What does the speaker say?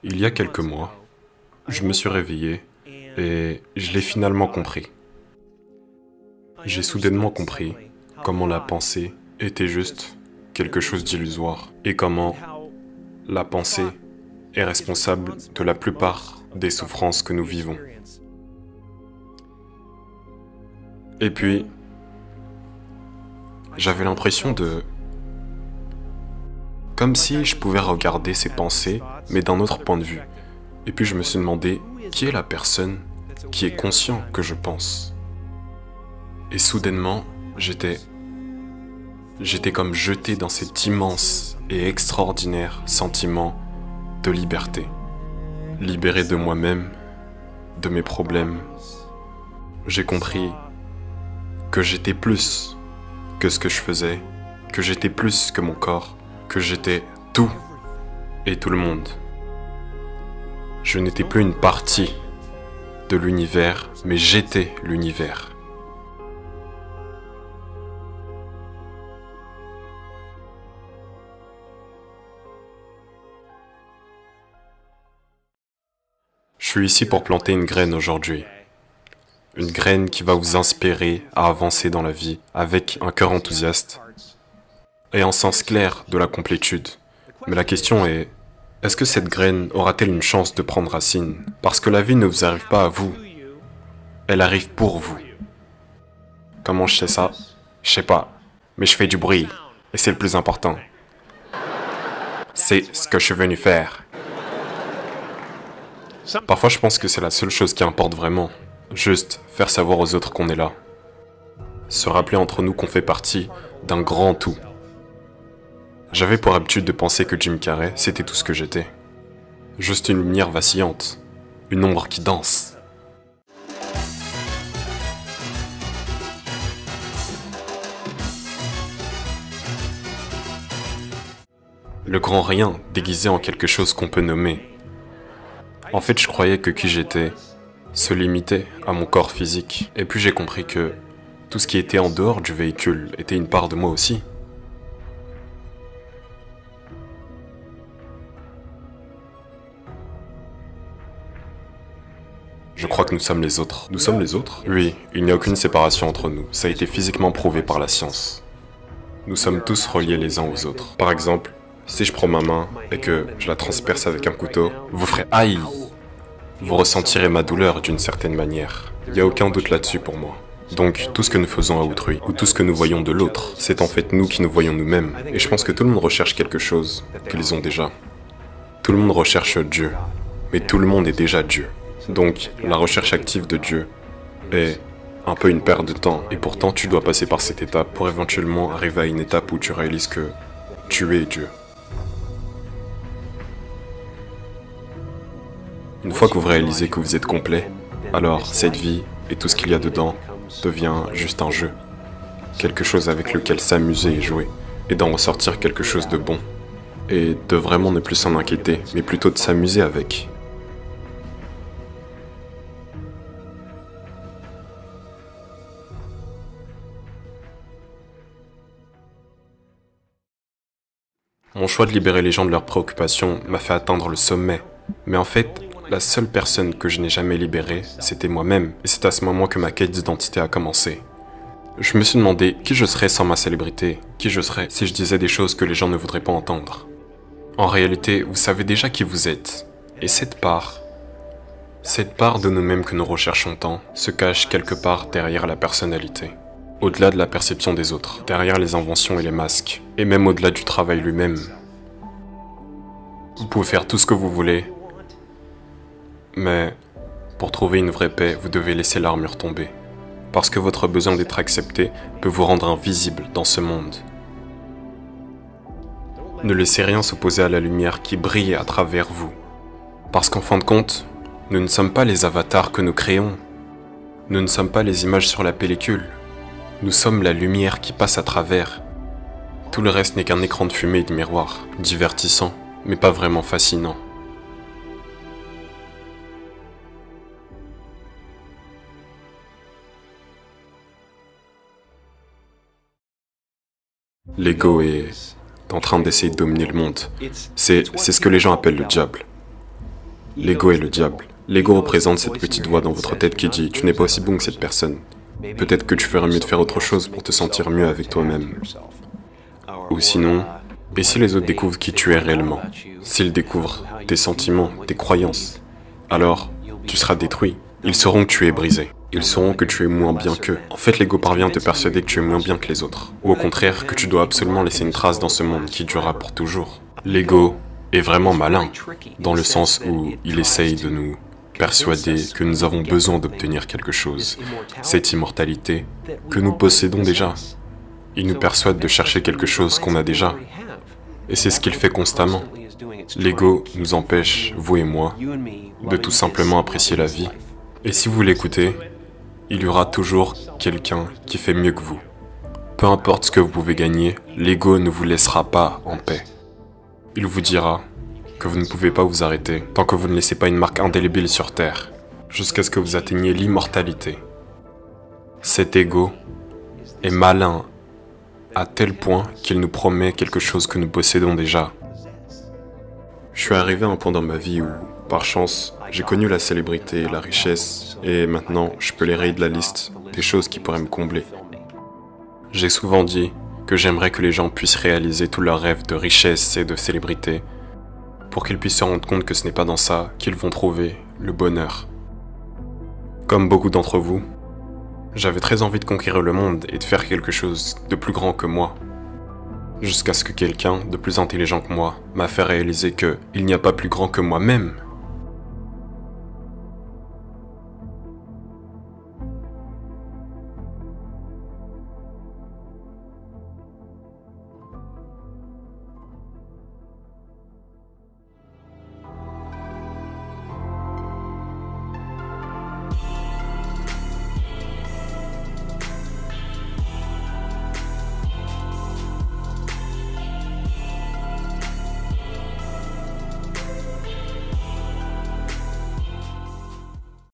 Il y a quelques mois, je me suis réveillé et je l'ai finalement compris. J'ai soudainement compris comment la pensée était juste quelque chose d'illusoire et comment la pensée est responsable de la plupart des souffrances que nous vivons. Et puis, j'avais l'impression de... comme si je pouvais regarder ces pensées, mais d'un autre point de vue. Et puis je me suis demandé, qui est la personne qui est conscient que je pense? Et soudainement, j'étais comme jeté dans cet immense et extraordinaire sentiment de liberté. Libéré de moi-même, de mes problèmes. J'ai compris que j'étais plus que ce que je faisais, que j'étais plus que mon corps, que j'étais tout et tout le monde. Je n'étais plus une partie de l'univers, mais j'étais l'univers. Je suis ici pour planter une graine aujourd'hui. Une graine qui va vous inspirer à avancer dans la vie avec un cœur enthousiaste et un sens clair de la complétude. Mais la question est, est-ce que cette graine aura-t-elle une chance de prendre racine? Parce que la vie ne vous arrive pas à vous, elle arrive pour vous. Comment je sais ça? Je sais pas, mais je fais du bruit, et c'est le plus important. C'est ce que je suis venu faire. Parfois je pense que c'est la seule chose qui importe vraiment. Juste faire savoir aux autres qu'on est là. Se rappeler entre nous qu'on fait partie d'un grand tout. J'avais pour habitude de penser que Jim Carrey, c'était tout ce que j'étais. Juste une lumière vacillante. Une ombre qui danse. Le grand rien déguisé en quelque chose qu'on peut nommer. En fait, je croyais que qui j'étais se limitait à mon corps physique. Et puis j'ai compris que tout ce qui était en dehors du véhicule était une part de moi aussi. Je crois que nous sommes les autres. Nous sommes les autres? Oui, il n'y a aucune séparation entre nous. Ça a été physiquement prouvé par la science. Nous sommes tous reliés les uns aux autres. Par exemple, si je prends ma main et que je la transperce avec un couteau, vous ferez aïe! Vous ressentirez ma douleur d'une certaine manière. Il n'y a aucun doute là-dessus pour moi. Donc, tout ce que nous faisons à autrui, ou tout ce que nous voyons de l'autre, c'est en fait nous qui nous voyons nous-mêmes. Et je pense que tout le monde recherche quelque chose qu'ils ont déjà. Tout le monde recherche Dieu, mais tout le monde est déjà Dieu. Donc, la recherche active de Dieu est un peu une perte de temps. Et pourtant, tu dois passer par cette étape pour éventuellement arriver à une étape où tu réalises que tu es Dieu. Une fois que vous réalisez que vous êtes complet, alors cette vie et tout ce qu'il y a dedans devient juste un jeu. Quelque chose avec lequel s'amuser et jouer, et d'en ressortir quelque chose de bon. Et de vraiment ne plus s'en inquiéter, mais plutôt de s'amuser avec. Mon choix de libérer les gens de leurs préoccupations m'a fait atteindre le sommet. Mais en fait, la seule personne que je n'ai jamais libérée, c'était moi-même. Et c'est à ce moment que ma quête d'identité a commencé. Je me suis demandé qui je serais sans ma célébrité, qui je serais si je disais des choses que les gens ne voudraient pas entendre. En réalité, vous savez déjà qui vous êtes. Et cette part de nous-mêmes que nous recherchons tant, se cache quelque part derrière la personnalité. Au-delà de la perception des autres, derrière les inventions et les masques, et même au-delà du travail lui-même. Vous pouvez faire tout ce que vous voulez, mais pour trouver une vraie paix, vous devez laisser l'armure tomber. Parce que votre besoin d'être accepté peut vous rendre invisible dans ce monde. Ne laissez rien s'opposer à la lumière qui brille à travers vous. Parce qu'en fin de compte, nous ne sommes pas les avatars que nous créons. Nous ne sommes pas les images sur la pellicule. Nous sommes la lumière qui passe à travers. Tout le reste n'est qu'un écran de fumée et de miroir, divertissant, mais pas vraiment fascinant. L'ego est en train d'essayer de dominer le monde. C'est ce que les gens appellent le diable. L'ego est le diable. L'ego représente cette petite voix dans votre tête qui dit « Tu n'es pas aussi bon que cette personne. Peut-être que tu ferais mieux de faire autre chose pour te sentir mieux avec toi-même. » Ou sinon, et si les autres découvrent qui tu es réellement? S'ils découvrent tes sentiments, tes croyances, alors tu seras détruit. Ils sauront que tu es brisé. Ils sauront que tu es moins bien qu'eux. En fait, l'ego parvient à te persuader que tu es moins bien que les autres. Ou au contraire, que tu dois absolument laisser une trace dans ce monde qui durera pour toujours. L'ego est vraiment malin, dans le sens où il essaye de nous persuader que nous avons besoin d'obtenir quelque chose, cette immortalité que nous possédons déjà. Il nous persuade de chercher quelque chose qu'on a déjà. Et c'est ce qu'il fait constamment. L'ego nous empêche, vous et moi, de tout simplement apprécier la vie. Et si vous l'écoutez, il y aura toujours quelqu'un qui fait mieux que vous. Peu importe ce que vous pouvez gagner, l'ego ne vous laissera pas en paix. Il vous dira que vous ne pouvez pas vous arrêter tant que vous ne laissez pas une marque indélébile sur Terre, jusqu'à ce que vous atteigniez l'immortalité. Cet ego est malin à tel point qu'il nous promet quelque chose que nous possédons déjà. Je suis arrivé à un point dans ma vie où, par chance, j'ai connu la célébrité, la richesse, et maintenant je peux les rayer de la liste des choses qui pourraient me combler. J'ai souvent dit que j'aimerais que les gens puissent réaliser tous leurs rêves de richesse et de célébrité, pour qu'ils puissent se rendre compte que ce n'est pas dans ça qu'ils vont trouver le bonheur. Comme beaucoup d'entre vous, j'avais très envie de conquérir le monde et de faire quelque chose de plus grand que moi. Jusqu'à ce que quelqu'un de plus intelligent que moi m'a fait réaliser qu'il n'y a pas plus grand que moi-même.